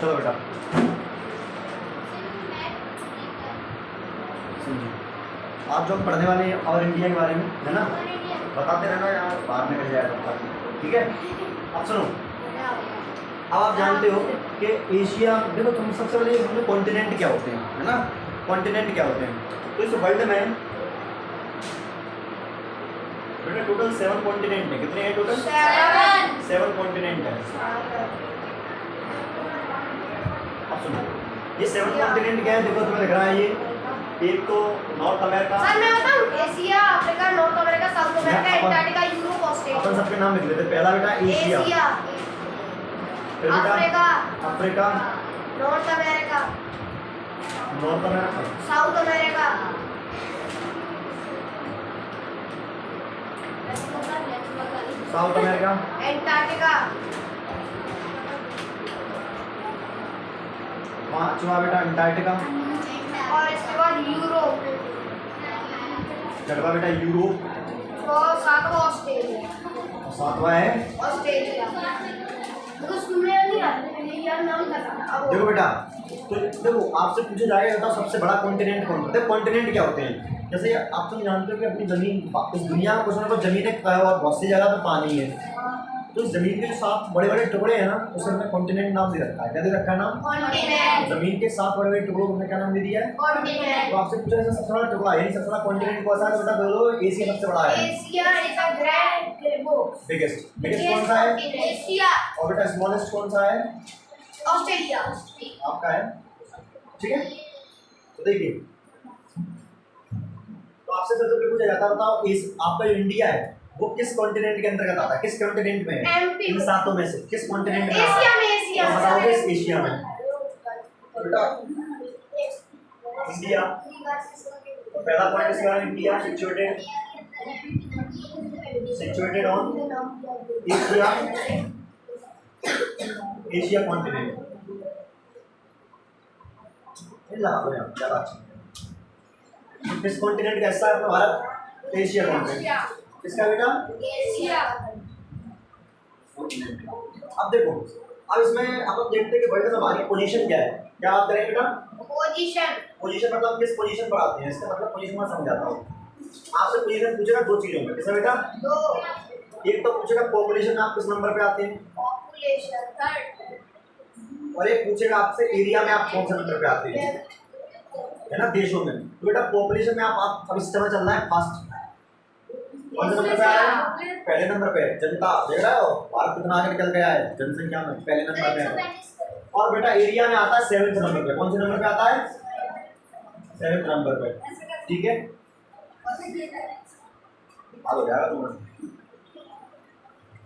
चलो बेटा आज जो हम पढ़ने वाले हैं और इंडिया के बारे में है ना, बताते रहना यार, बाद में कह जाएगा। ठीक है, अब सुनो, अब आप जानते हो कि एशिया, देखो तुम सबसे पहले हमें कॉन्टिनेंट क्या होते हैं, है ना, कॉन्टिनेंट क्या होते हैं। तो इस वर्ल्ड में बेटा टोटल 7 कॉन्टिनेंट है। कितने हैं टोटल? 7 कॉन्टिनेंट है। अब सुनो, ये 7 कॉन्टिनेंट क्या है, देखो तुम्हें लग रहा है ये एक तो नॉर्थ अमेरिका, सर मैं बताऊं, Asia, Africa, North America, South America, Antarctica, Europe, Australia. अपन सबके नाम लिख लेते। पहला बेटा एशिया, फिर बेटा Africa, Africa, North America, South America, South America, Antarctica, पांचवा बेटा अंटार्कटिका, और इसके बाद यूरोप, छठवा बेटा यूरोप, और सातवां ऑस्ट्रेलिया। और सातवां है ऑस्ट्रेलिया। तो स्कूल में नहीं आते, ये यार नाम करना। देखो बेटा, तो देखो आपसे पूछा जाएगा बताओ सबसे बड़ा कॉन्टिनेंट कौन होता है। कॉन्टिनेंट क्या होते हैं, जैसे आप तुम जानते हो कि अपनी जमीन, इस दुनिया में कुछ ना कुछ जमीन है और बहुत सी जगह पे पानी है। तो इस जमीन के जो 7 बड़े बड़े टुकड़े हैं ना, उसे हमने कॉन्टिनेंट नाम दे रखा है। क्या दे रखा है नाम? कॉन्टिनेंट। जमीन के 7 बड़े बड़े टुकड़ों को हमने क्या नाम दे दिया है? कॉन्टिनेंट। तो आपसे पूछा सबसे बड़ा टुकड़ा यानी सबसे बड़ा कॉन्टिनेंट कौन सा है, तो बेटा बोलो एशिया सबसे बड़ा है। Asia is a great biggest कौन सा है? एशिया। और बेटा स्मॉलेस्ट कौन सा है? ऑस्ट्रेलिया आपका है। ठीक है, तो देखिए, तो आपसे सबसे पूछा जाता है बताओ इस आपका जो इंडिया है वो किस कॉन्टिनेंट के अंतर्गत आता है, किस कॉन्टिनेंट में है? एमपी इन 7 में से किस कॉन्टिनेंट में? एशिया में। एशिया तो बताओ किस एशिया में? बेटा इंडिया, तो पहला पॉइंट इसका है India situated on Asia, Asia continent. ज्यादा अच्छा, किस कॉन्टिनेंट का हिस्सा है अपना भारत? Asia continent. किसका बेटा? एशिया। अब देखो, अब इसमें आप लोग देखते हैं कि वर्ल्ड में हमारी पोजीशन क्या है। क्या बात करें बेटा? पोजीशन मतलब किस पोजीशन पर आते हैं, इसका मतलब पोजीशन मैं समझाता हूँ। आपसे पोजीशन पूछेगा 2 चीजों में, किसका बेटा? 2। एक तो पूछेगा पॉपुलेशन में आप किस नंबर पे आते हैं, पॉपुलेशन 3rd। और एक पूछेगा आपसे एरिया में आप कौन से नंबर पे आते हैं, है ना, देशों में। तो बेटा पॉपुलेशन में आप अब इस समय चल रहा है फर्स्ट, कौन से नंबर पे आया है? पहले नंबर पे। जनता देख रहे हो भारत कितना आगे निकल गया है जनसंख्या में, पहले नंबर पे है। और बेटा एरिया में आता है 7वें नंबर पे। कौन से नंबर पे आता है? 7वें नंबर पे। ठीक है, हो जाएगा तुम्हारा।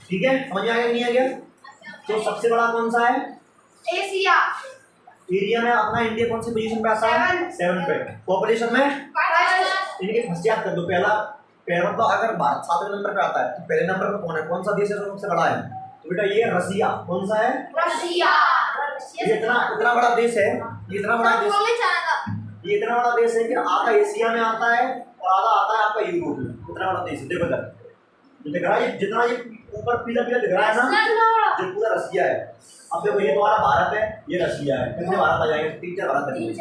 ठीक है, समझ में आ गया नहीं आ गया? तो सबसे बड़ा कौन सा है? एशिया। एरिया में अपना इंडिया कौन सी पोजीशन पे आता है? 7 पे। पॉपुलेशन में 1st। इनके याद कर दो, पहला मतलब अगर भारत 7वें नंबर पे आता है तो पहले नंबर पे कौन है, कौन सा देश है जो सबसे बड़ा है? तो बेटा ये रसिया। कौन सा है? रसिया। ये इतना बड़ा देश है, ये इतना बड़ा देश, ये इतना बड़ा देश है कि आधा एशिया में आता है और आधा आता है आपका यूरोप में। इतना बड़ा देश है। देखो इधर दिख रहा है, जितना ये ऊपर पीला पीला दिख रहा है ना, जो पूरा रसिया है। अब देखो ये तुम्हारा भारत है, ये रसिया है। कितने भारत आ जाएंगे? 3-4 भारत आ जाएंगे।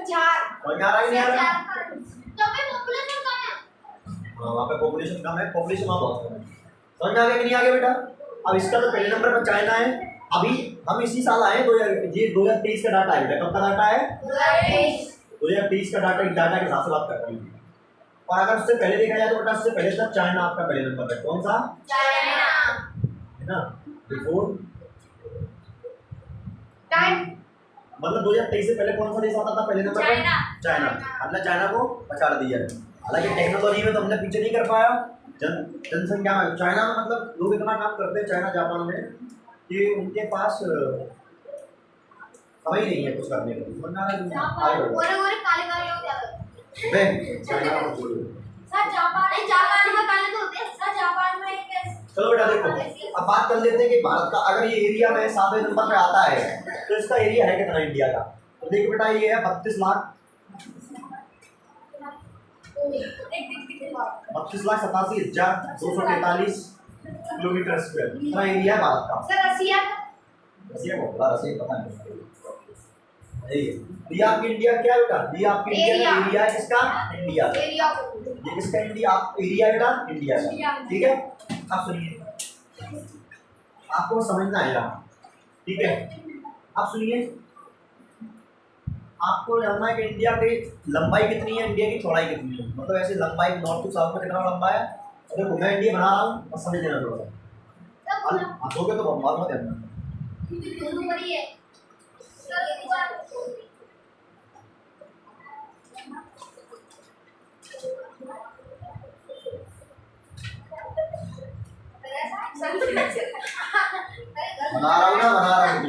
4। और क्या आ रहा है नहीं आ रहा? तो वहाँ पे पॉपुलेशन कम है, पॉपुलेशन वहाँ बहुत कम है। समझ में आ गया कि नहीं आ गया बेटा? अब इसका तो पहले नंबर पर चाइना है। अभी हम इसी साल आए 2023 का डाटा है बेटा। कब का डाटा है? 2023 का डाटा के हिसाब से बात कर रही हूँ। और अगर उससे पहले देखा जाए तो बेटा उससे पहले तक चाइना आपका पहले नंबर पे। कौन सा? चाइना है ना, बिफोर टाइम, मतलब 2023 से पहले कौन सा देश आता था पहले नंबर पे? चाइना। हमने चाइना को पछाड़ दिया। हालांकि टेक्नोलॉजी में तो हमने पीछे नहीं कर पाया, जनसंख्या में चाइना में मतलब लोग इतना काम करते हैं चाइना जापान में कि उनके पास समय नहीं है कुछ करने को। चलो बेटा देखो, अब बात कर लेते हैं कि भारत का अगर ये एरिया में 7वें नंबर पे आता है तो इसका एरिया है कितना इंडिया का? तो देखिए बेटा ये है 32,87,243 किलोमीटर स्क्वायर। इतना एरिया है भारत का। सर रसिया रसिया को पता नहीं। डी आपकी इंडिया क्या है बेटा? डी आपकी इंडिया का एरिया है, किसका? इंडिया। एरिया ये किसका? इंडिया। आप एरिया बेटा इंडिया का, ठीक है। आप सुनिए, आपको समझना आएगा, ठीक है। आप सुनिए, आपको जानना है कि इंडिया की लंबाई कितनी है, इंडिया की चौड़ाई कितनी है। मतलब ऐसे लंबाई नॉर्थ टू साउथ में कितना लंबा है। देखो मैं इंडिया बना रहा हूँ और समझ लेना थोड़ा सा, हंसोगे तो बात मत करना। बना रहा हूँ ना, बना रहा हूँ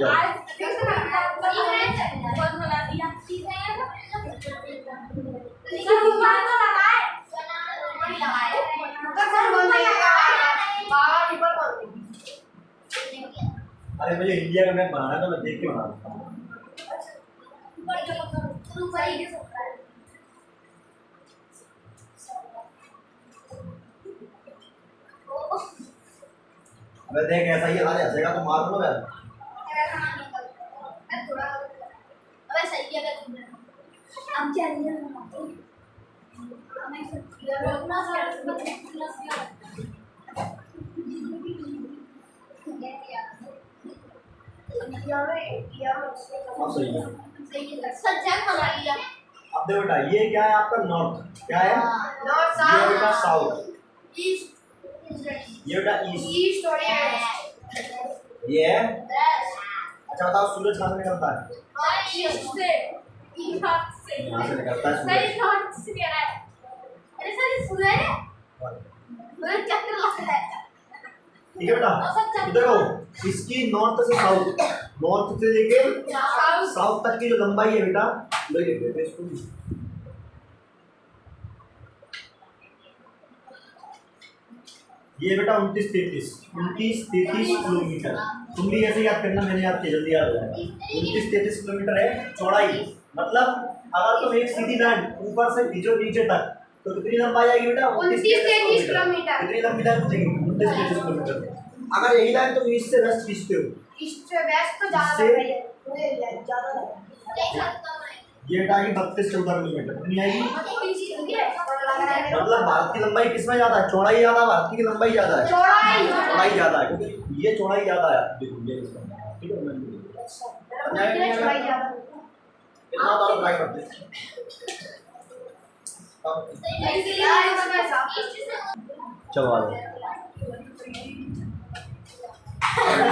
अरे मुझे इंडिया का मैप बनाना है तो मैं देख के बना रहा हूँ। अबे देख ऐसा ही आ जाएगा तो मार लो यार। अब देखो बेटा ये क्या है आपका? नॉर्थ। क्या है? नॉर्थ। ये बेटा साउथ। ईस्ट। ये बेटा ईस्ट। ईस्ट और वेस्ट। ये है। अच्छा बताओ सूरज कहाँ से निकलता है? ईस्ट से। यहाँ से निकलता है सूरज। सही नॉर्थ से कह रहा है। अरे सर ये सूरज है? सूरज चक्कर लग रहा है। ठीक है बेटा, देखो इसकी नॉर्थ से साउथ, नॉर्थ से लेके साउथ तक की जो लंबाई है बेटा, ले लेते हैं इसको। ये बेटा 29-33 किलोमीटर। तुम भी ऐसे याद करना, मैंने याद किया, जल्दी याद हो जाएगा। 29-33 किलोमीटर है चौड़ाई। मतलब अगर तुम एक सीधी लाइन ऊपर से खींचो नीचे तक तो कितनी लंबाई आएगी बेटा? 29-33 किलोमीटर। कितनी लंबी लाइन खींचेगी? 29-33 किलोमीटर। अगर यही लाइन तुम ईस्ट से वेस्ट खींचते हो, ईस्ट से वेस्ट तो ज्यादा है, ज्यादा है। ये बेटा आएगी 32-14 किलोमीटर। कितनी आएगी? मतलब भारत की लंबाई किसमें ज्यादा है? चौड़ाई ज्यादा, भारत की लंबाई ज्यादा है। चौड़ाई ज्यादा है क्योंकि ये चौड़ाई ज्यादा है। देखो ये इसका, ठीक है। इतना तो ट्राई करते हैं। चलो आ जाओ।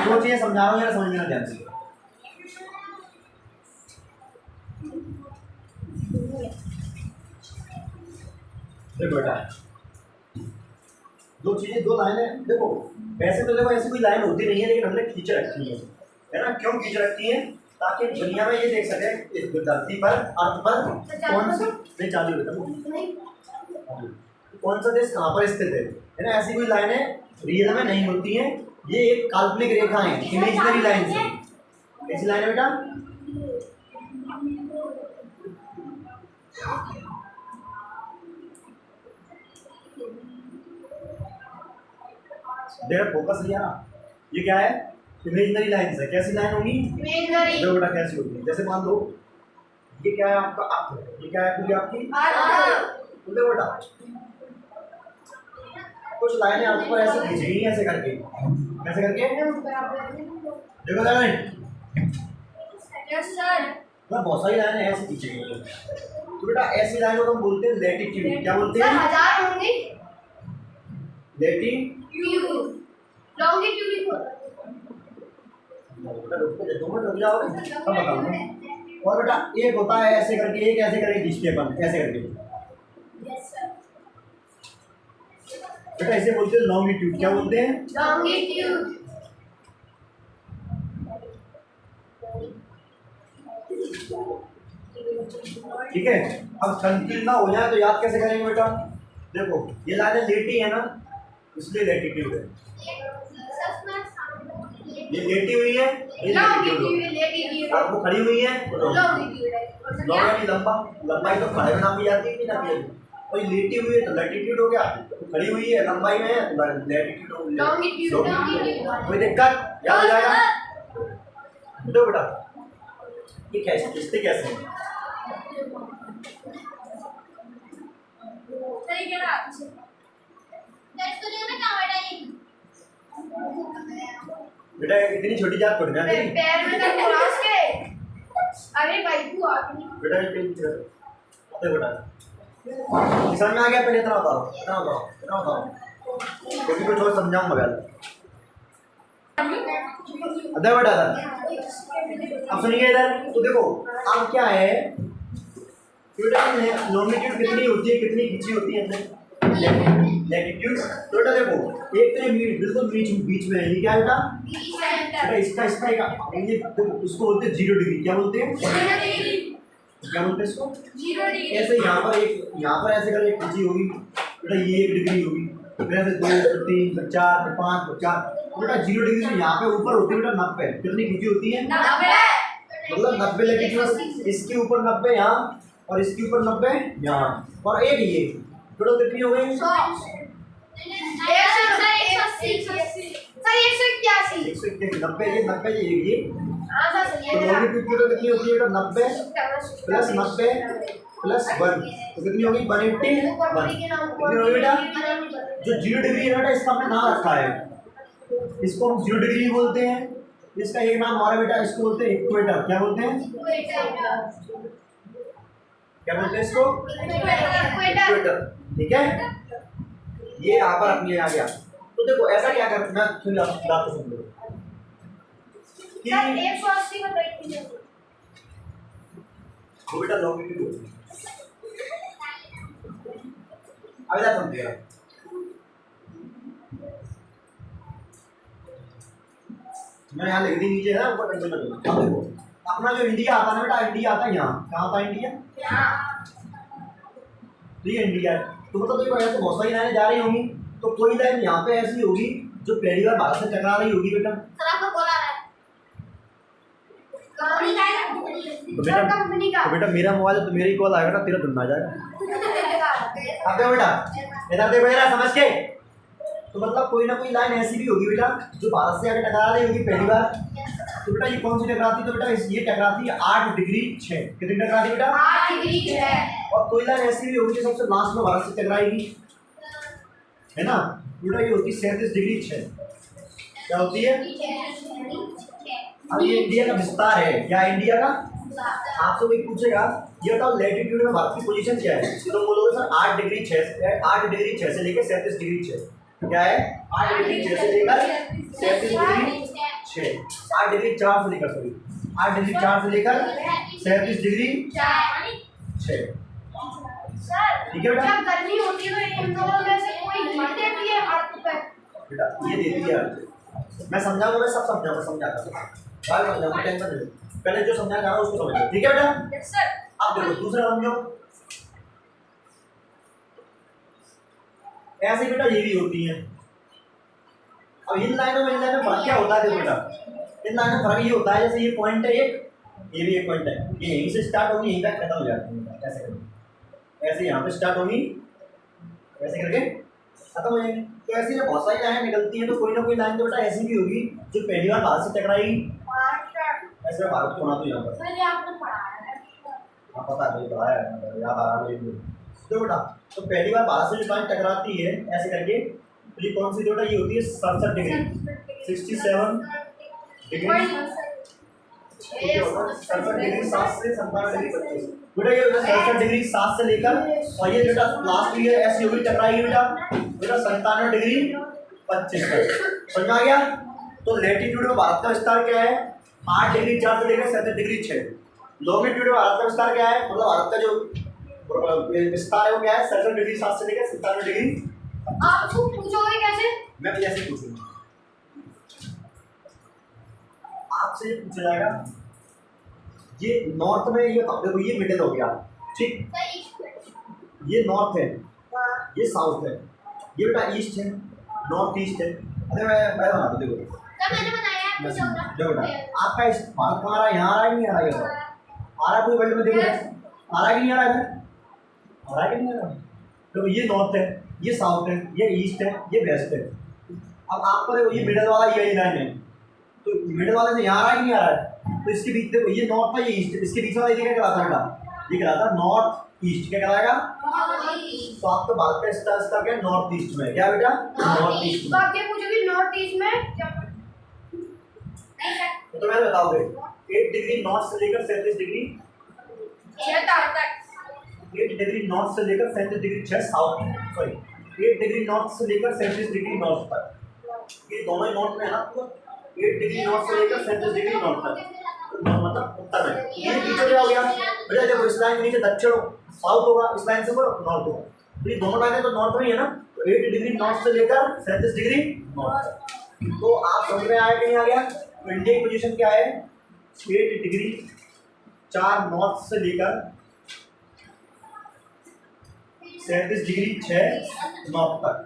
दो चीजें समझा रहा हूँ यार, समझ लेना ध्यान से। देखो बेटा दो चीजें, दो लाइनें। देखो वैसे तो देखो ऐसी कोई लाइन होती नहीं है, लेकिन हमने खींच रखी है ना। क्यों खींच रखी है? ताकि दुनिया में ये देख सके इस धरती पर, अर्थ पर कौन सी नहीं चालू होता कौन सा देश कहाँ पर स्थित है ना। ऐसी कोई लाइनें रियल में नहीं होती हैं, ये एक काल्पनिक रेखा है, इमेजिनरी लाइन है। कैसी लाइन है बेटा? देखो फोकस लिया ना, ये क्या है? इमेजिनरी लाइन है। कैसी लाइन होगी? इमेजिनरी। देखो बेटा कैसी होगी, जैसे मान लो ये क्या है आपका अर्थ, ये क्या है पूरी आपकी अर्थ। देखो बेटा कुछ लाइनें अर्थ पर ऐसे खींचेगी, ऐसे करके, कैसे करके? देखो लाइन, यस सर। बहुत सारी लाइनें ऐसे खींचेगी। तो बेटा ऐसी लाइनों को हम बोलते हैं लैटिट्यूड। क्या बोलते सर हैं? 1000 होंगी। लैटिट्यूड। लॉन्गिट्यूड और बेटा एक होता है ऐसे करके, एक ऐसे करके खींचते हैं अपन, ऐसे करके। बेटा इसे बोलते हैं लॉन्गिट्यूड। क्या बोलते हैं? लॉन्गिट्यूड। ठीक है। अब कंफ्यूज ना हो जाए तो याद कैसे करेंगे बेटा? देखो ये लाइनें लेटी है ना, इसलिए लैटिट्यूड है। ये लेटी हुई है, ये लैटिट्यूड। अब वो खड़ी हुई है, लॉन्ग यानी लंबा, लंबाई तो खड़े में नापी जाती है कि ना भी। और ये लेटी हुई है तो लैटिट्यूड हो गया, तो खड़ी हुई है लंबाई में लैटिट्यूड हो गया। कोई दिक्कत? याद हो जाएगा? देखो बेटा ये कैसे रिश्ते कैसे हैं? सही कह रहा दैट्स तो नहीं ना बेटा बेटा इतनी छोटी जात पड़ गया तेरी पैर में तक घुस के अरे भाई तू आ गई बेटा ये अबे बेटा समझ में आ गया पहले इतना बताओ क्योंकि कुछ और समझाऊं मगर अदर बेटा अब सुनिए इधर तो देखो अब क्या है लॉन्गिट्यूड कितनी होती है कितनी खींची होती है लैटिट्यूड तो बेटा देखो एक तो ये बिल्कुल बीच में है ये क्या है बेटा बेटा इसका ये देखो इसको बोलते हैं 0 डिग्री क्या बोलते हैं क्या बोलते हैं इसको 0 डिग्री ऐसे यहाँ पर ऐसे कर एक खींची होगी बेटा ये 1 डिग्री होगी फिर ऐसे 2 फिर 3 फिर 4 फिर 5 फिर 4 बेटा 0 डिग्री से यहाँ पे ऊपर होती है बेटा 90 कितनी खींची होती है मतलब 90 लैटिट्यूड इसके ऊपर 90 यहाँ और इसके ऊपर 90 यहाँ और एक ये बेटा कितनी हो गई 90 ये तो लॉन्गिट्यूड की तो कितनी होती है बेटा 90 प्लस 90 प्लस 1 तो कितनी होगी 180 कितनी होगी बेटा जो 0 डिग्री है बेटा इसका हमने नाम रखा है इसको हम 0 डिग्री बोलते हैं इसका एक नाम हमारा बेटा इसको बोलते हैं इक्वेटर क्या बोलते हैं क्या बोलते हैं इसको इक्वेटर ठीक है ये यहाँ पर अपने आ गया तो देखो ऐसा क्या करते हैं फिर बात को सुन लो सर 180 का बैठ वो बेटा लॉन्गिट्यूड अब इधर सुन लिया मैं यहाँ लिख दी नीचे है ऊपर टेंशन मत लो अब देखो अपना जो इंडिया आता है ना बेटा इंडिया आता है यहाँ कहाँ आता है इंडिया ये इंडिया है तो मतलब देखो ऐसे बहुत सारी लाइनें जा रही होंगी तो कोई लाइन यहाँ पे ऐसी होगी जो पहली बार भारत से टकरा रही होगी बेटा सर आपको बोला है कंपनी का तो बेटा मेरा मोबाइल है तो मेरी कॉल आएगा ना तेरा धुन आ जाएगा अब देखो बेटा इधर देखो जरा समझ के तो मतलब कोई ना कोई लाइन ऐसी भी होगी बेटा जो भारत से आगे टकरा रही होगी पहली बार तो बेटा ये कौन सी टकराती है तो बेटा ये टकराती है 8 डिग्री 6 कितनी टकराती है बेटा 8 डिग्री 6 और कोई लाइन ऐसी भी होगी जो सबसे लास्ट में भारत से टकराएगी है ना बेटा ये होती है 37 डिग्री 6 क्या होती है अब ये इंडिया का विस्तार है क्या इंडिया का आपसे कोई पूछेगा ये बताओ लैटिट्यूड में भारत की पोजीशन क्या है तो बोलोगे सर 8 डिग्री 6 से लेकर 37 डिग्री 6 क्या है 8 डिग्री 6 से लेकर 37 डिग्री 6 8 डिग्री 4 से लेकर सॉरी 8 डिग्री 4 से लेकर 37 डिग्री 6 ठीक है बेटा जब गर्मी होती है तो इन दोनों में से कोई हिम्मत देती है अर्थ पे बेटा ये देती है मैं समझाऊंगा मैं सब समझाऊंगा बात समझाऊंगा टेंशन नहीं पहले जो समझा जा रहा है उसको समझो ठीक है बेटा यस सर अब देखो दूसरा समझो ऐसे बेटा ये भी होती है अब इन लाइनों में फर्क क्या होता है देखो बेटा इन लाइनों में फर्क ये होता है जैसे ये पॉइंट है एक ये भी एक पॉइंट है ये यहीं से स्टार्ट होगी यहीं तक खत्म हो जाती है ऐसे करके ऐसे यहाँ पे स्टार्ट होगी ऐसे करके खत्म हो जाएंगे तो ऐसे में बहुत सारी लाइनें निकलती हैं तो कोई ना कोई लाइन तो बेटा ऐसी भी होगी जो पहली बार भारत से टकराएगी ऐसे भारत को होना तो यहाँ पर सर ये आपने पढ़ाया है हाँ पता है पढ़ाया है याद आ रहा है तो बेटा तो पहली बार भारत से जो लाइन टकराती है ऐसे करके तो ये कौन सी बेटा ये होती है 67 डिग्री 67 डिग्री 67 डिग्री 7 से 57 डिग्री 25 बेटा ये 67 डिग्री 7 से लेकर और ये बेटा लास्ट ईयर ऐसी होगी टकराएगी बेटा 97 डिग्री 25 तक समझ में आ गया तो लैटिट्यूड में भारत का विस्तार क्या है 8 डिग्री 4 से लेकर 37 डिग्री 6 लॉन्गिट्यूड में भारत का विस्तार क्या है मतलब भारत का जो विस्तार है वो क्या है 67 डिग्री 7 से लेकर 97 डिग्री आप उसको पूछोगे कैसे मैं भी ऐसे पूछूंगा आपसे ये पूछा जाएगा ये नॉर्थ में ये देखो ये मिडिल हो गया ठीक ये नॉर्थ है ये साउथ है ये बेटा ईस्ट है नॉर्थ ईस्ट है अरे मैं बता दूं देखो तब मैंने बताया देखो बेटा आपका इस भारत का आ रहा है यहाँ आ रहा है नहीं आ रहा है आ रहा है कोई वर्ल्ड में देखो आ रहा है कि नहीं आ रहा है आ रहा है कि नहीं आ रहा है देखो ये नॉर्थ है ये साउथ है ये ईस्ट है ये वेस्ट है अब आपको देखो ये मिडिल वाला ये लाइन है तो मिडिल वाले से यहाँ आ रहा है कि नहीं आ रहा है तो इसके बीच देखो ये नॉर्थ था ये ईस्ट, इसके बीच वाला एरिया क्या कहलाता है बेटा? ये कहलाता है नॉर्थ ईस्ट। क्या कहलाएगा? तो आपका भारत का स्टार क्या नॉर्थ ईस्ट में, क्या बेटा? नॉर्थ ईस्ट में। बाकी पूछोगे नॉर्थ ईस्ट में तो मैं बताओगे 8 डिग्री नॉर्थ से लेकर 37 डिग्री 8 डिग्री नॉर्थ से लेकर 37 degree 6 south, sorry 8 degree north से लेकर 37 डिग्री नॉर्थ तक, ये दोनों ही नॉर्थ में है ना। तो 8 डिग्री नॉर्थ से लेकर 37 डिग्री नॉर्थ तक, तो मतलब उत्तर में। ये नीचे क्या हो गया बेटा? देखो इस लाइन के नीचे दक्षिण साउथ होगा, इस लाइन से ऊपर नॉर्थ होगा, तो ये दोनों लाइनें तो नॉर्थ में ही है ना। तो 8 डिग्री नॉर्थ से लेकर 37 डिग्री नॉर्थ तक। तो आप समझ में आया कि नहीं आ गया? तो इंडिया की पोजीशन क्या है? 8 डिग्री 4 नॉर्थ से लेकर 37 डिग्री 6 नॉर्थ तक।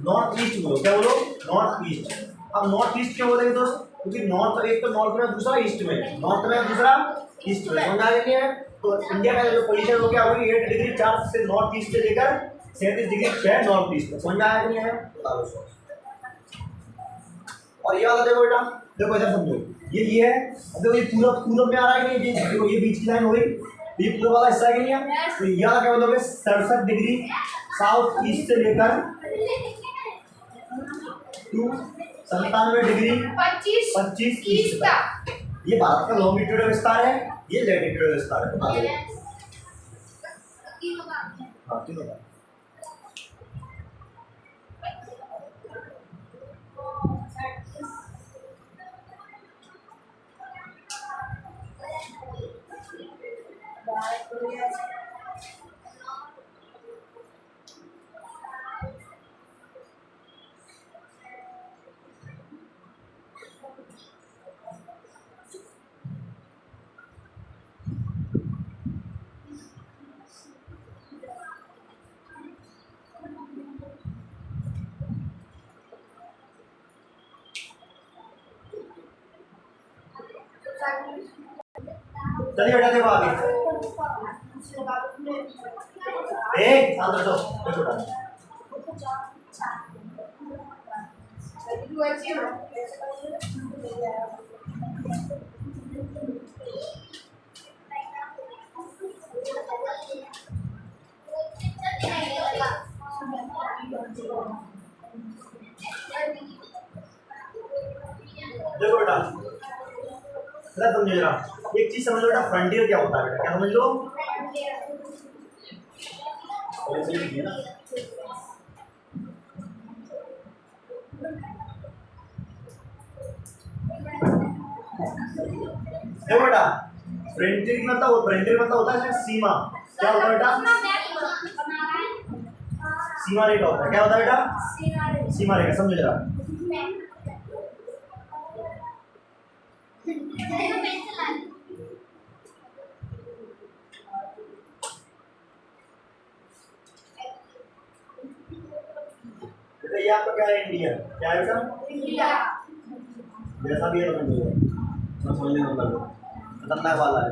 नॉर्थ ईस्ट बोलो, क्या बोलो? North east. अब नॉर्थ ईस्ट क्यों बोलेंगे दोस्त? क्योंकि नॉर्थ एक तो नॉर्थ में, दूसरा ईस्ट में, नॉर्थ में दूसरा ईस्ट में, समझ आ गई है? तो इंडिया का जो पोजीशन हो गया वही 8 डिग्री 4 से नॉर्थ ईस्ट से लेकर 37 डिग्री 6 नॉर्थ ईस्ट तक। समझ में आया कि नहीं आया? बता दो। और ये वाला देखो बेटा, देखो इधर समझो, ये है। अब देखो ये पूरा पूरब में आ रहा है कि नहीं? देखो ये बीच की लाइन हो गई, ये पूरा वाला हिस्सा है कि नहीं है? तो ये वाला क्या बोलोगे? 67 डिग्री साउथ ईस्ट से लेकर 97 डिग्री 25 ईस्ट तक। ये भारत का लॉन्गिट्यूडल विस्तार है, ये लैटिट्यूडल विस्तार है। बता दो। हाँ तीनों का। चलिए बेटा देखो आगे। शांत रहो, देखो बेटा। देखो बेटा समझो जरा, एक चीज समझ लो बेटा, फ्रंटियर क्या होता है बेटा? क्या समझ लो? देखो बेटा फ्रंटियर मतलब होता है सीमा। क्या होता है बेटा? सीमा रेखा होता है। क्या होता है बेटा? सीमा रेखा। समझो जरा, ये आपका क्या है? इंडिया। क्या है बेटा? इंडिया। जैसा भी है समझने मतलब खतरनाक वाला है।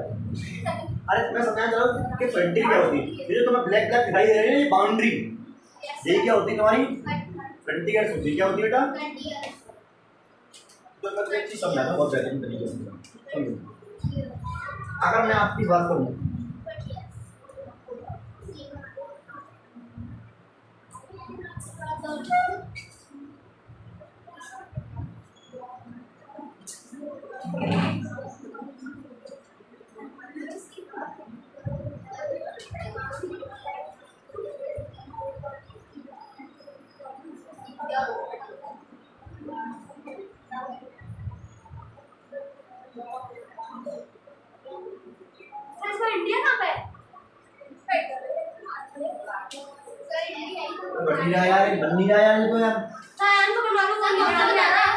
अरे मैं समझाना चाह रहा हूँ कि फ्रंटियर क्या होती है। ये जो तुम्हें ब्लैक ब्लैक दिखाई दे रही है, ये बाउंड्री, ये क्या होती है तुम्हारी? फ्रंटियर होती है। क्या होती है बेटा? तो मैं एक चीज समझाता हूँ बहुत बेहतरीन तरीके से। अगर मैं आपकी बात करूँ, इंडिया कहाँ पे? बन नहीं रहा यार, बन नहीं रहा यार, ये तो यार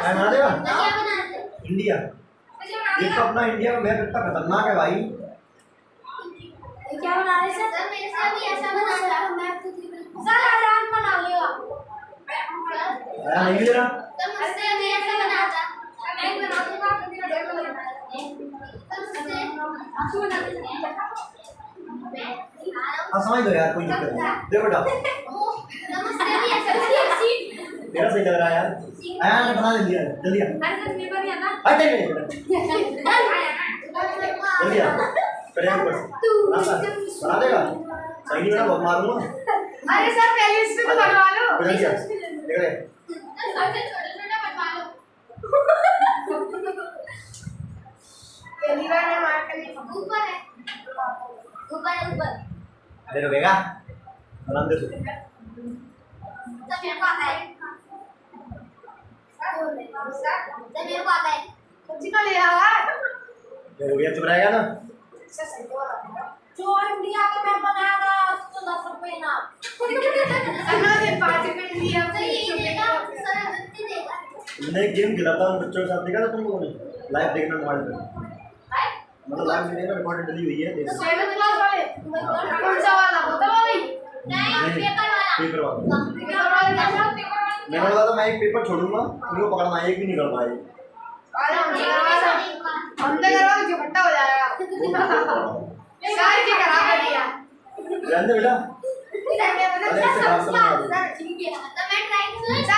बना देगा इंडिया। ये तो अपना इंडिया मैप इतना खतरनाक है भाई। क्या बना रहे सर? मेरे से भी ऐसा बना रहा हूं मैप। सर आराम बना लियो। आया नहीं जरा? तो मुझसे भी ऐसा बनाता। मैं बना दूंगा तो मेरा डेढ़ बना। तो मुझसे बना दे। हाँ समझ लो यार, कोई दिक्कत नहीं। देखो बेटा नमस्ते भी ऐसा मेरा सही लग रहा है यार। आया बना दिया जल्दी। अरे सर मेरे को नहीं आता। हटे नहीं जल्दी आ पहले ऊपर से बना देगा सही नहीं बना बहुत मारूंगा अरे सर पहले इस पे तो बनवा लो जल्दी आ देख रहे छोटा बनवा लो पहली बार मैं मार करने ऊपर है ऊपर अरे रुकेगा आराम से सब मेरे को आता है सब मेरे को आता है सब्जी का ले रहा है ये रुकिया चुप रहेगा ना सर सही तो जो इंडिया का मैं बनाना उसको 10 रुपए ना अगले 5 रुपए लिया सही देगा सर कितने देगा तुमने गेम खिलाता हूँ बच्चों के साथ देखा था तुम लोगों ने लाइव देखना मोबाइल पे मतलब लाइव देखने में रिकॉर्डेड डली हुई है देख सेवन क्लास वाले कौन सा वाला बोतल वाली नहीं पेपर वाला पेपर वाला मैंने बोला था मैं एक पेपर छोड़ूंगा उनको पकड़ना एक भी नहीं कर पाएगी अंदर करवा जो खट्टा हो जाएगा सारी के खराब कर दिया जानते बेटा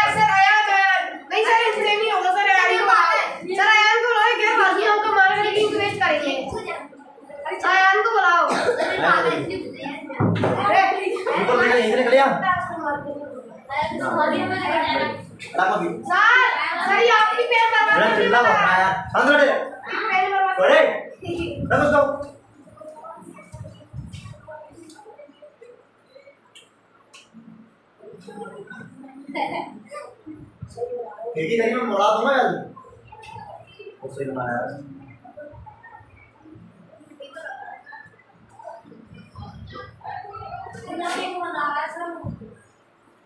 सर आया नहीं सर इससे नहीं होगा सर आयान को बुलाओ क्या बाकियों को मार के लिंक वेस्ट करेंगे आयान को बुलाओ ऊपर देखा यहीं से निकल गया सर ये आपकी पेन मेरा करवा चिल्ला बता यार शांत रहे अरे रख उसको खिड़की नहीं मैं मोड़ा दूंगा यार वो सही बनाया यार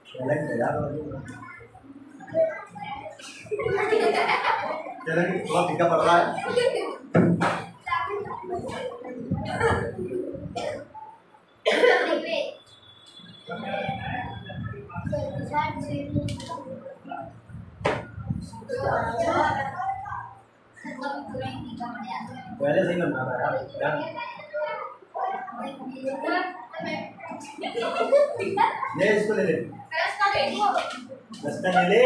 चलें यार चलें थोड़ा फीका पड़ रहा है पहले सही बनना था यार ले इसको ले ले रास्ता ले ले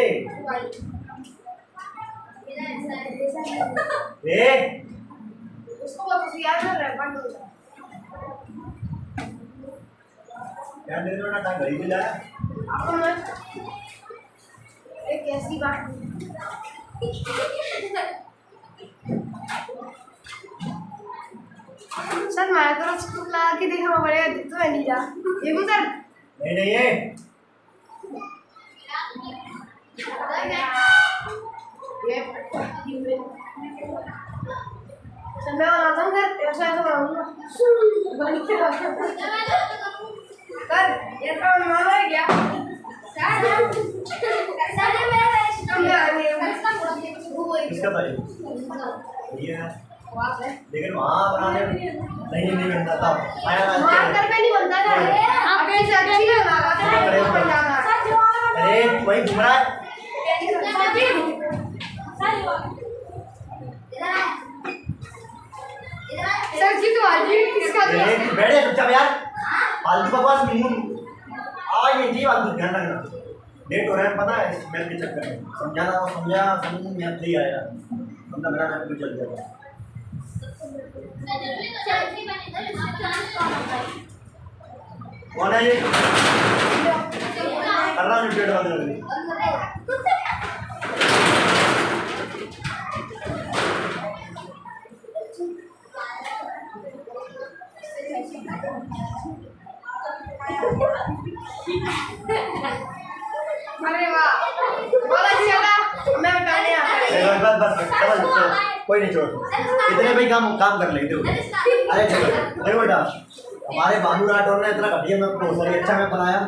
ए उसको बस याद कर रहा है बंद हो जाए क्या ले रहे हो ना घड़ी भी लाया आपको मैं एक ऐसी बात सर मैं तो उसको ला के देखना पड़ेगा तो है नहीं जा देखो सर नहीं नहीं है ये सर मैं बनाता हूँ सर ऐसा ऐसा बनाऊंगा सर ये तो मालूम है क्या किसका भाई ये है लेकिन वहाँ बनाने नहीं नहीं बनता था आया मार्कर पे नहीं बनता था अपने सब्जी में लगाते हैं अरे वही घूम रहा है सब्जी तो आज भी किसका बैठे चुपचाप यार फालतू बकवास मिनू आज ये जी फालतू ध्यान रखना लेट हो रहा है पता है स्मेल के चक्कर में समझाना वो समझा समझ में नहीं आया बंदा मेरा टाइम भी चल जाएगा कौन है ये कर रहा हूँ पेट बंद कर दी अरे वाह बहुत अच्छा था मैं बताने आता बस बस चलो चलो कोई नहीं छोड़ इतने भाई काम काम कर लेंगे अरे चलो अरे बेटा हमारे भानु राठौर ने इतना घटिया में सॉरी अच्छा में बनाया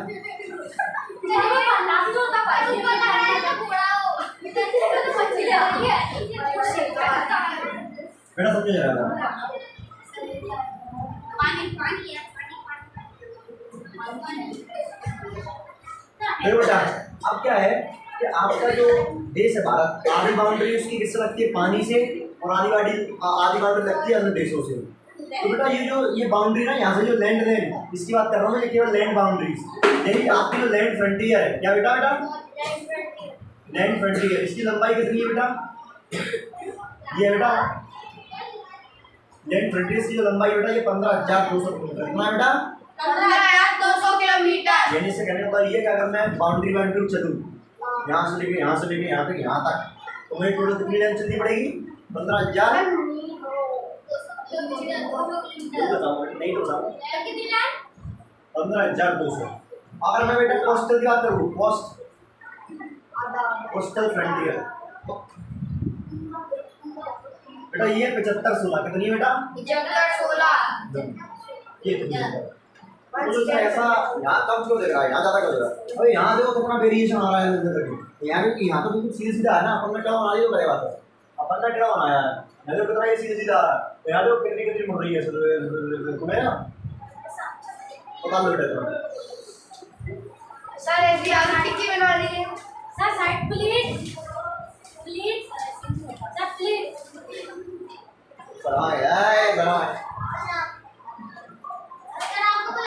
बेटा समझ जाएगा बेटा अब क्या है कि आपका जो देश है भारत आधी बाउंड्री उसकी किससे लगती है पानी से और आधी बाउंड्री लगती है अन्य देशों से तो बेटा ये बाउंड्री ना यहाँ से जो लैंड इसकी बात कर रहा हूँ मैं केवल लैंड बाउंड्रीज लेकिन आपकी जो लैंड फ्रंटियर है क्या बेटा लैंड फ्रंटियर इसकी लंबाई कितनी है बेटा ये बेटा लेन फ्रंटिस की जो लंबाई बेटा ये 15,200 किलोमीटर कितना है बेटा 15,200 किलोमीटर। यानी से कहने का मतलब ये कि अगर मैं बाउंड्री चलूँ यहाँ से लेके यहाँ तक यहाँ तक तो मुझे टोटल कितनी लेन चलनी पड़ेगी 15,000 नहीं तो बताऊँ 15,200। अगर मैं बेटा कोस्टल की बात करूँ कोस्टल फ्रंटियर बेटा ये 75-16 कितनी है बेटा 75-16 ये कितनी है तो ऐसा यहाँ कम क्यों दे रहा है यहाँ ज़्यादा क्यों दे रहा है अरे यहाँ देखो कितना वेरिएशन आ रहा है यहाँ क्योंकि यहाँ तो बिल्कुल सीधा सीधा है ना अपन ने क्या बना लिया करेगा तो अपन ने क्या बनाया है मैं तो कितना ये सीधा सीधा आ रहा है तो यहाँ देखो कितनी कितनी मुड़ रही है तुम्हें ना पता लो बेटा सर ऐसी आलू टिक्की बनवा दीजिए sir side please please sir please बनाए बनाए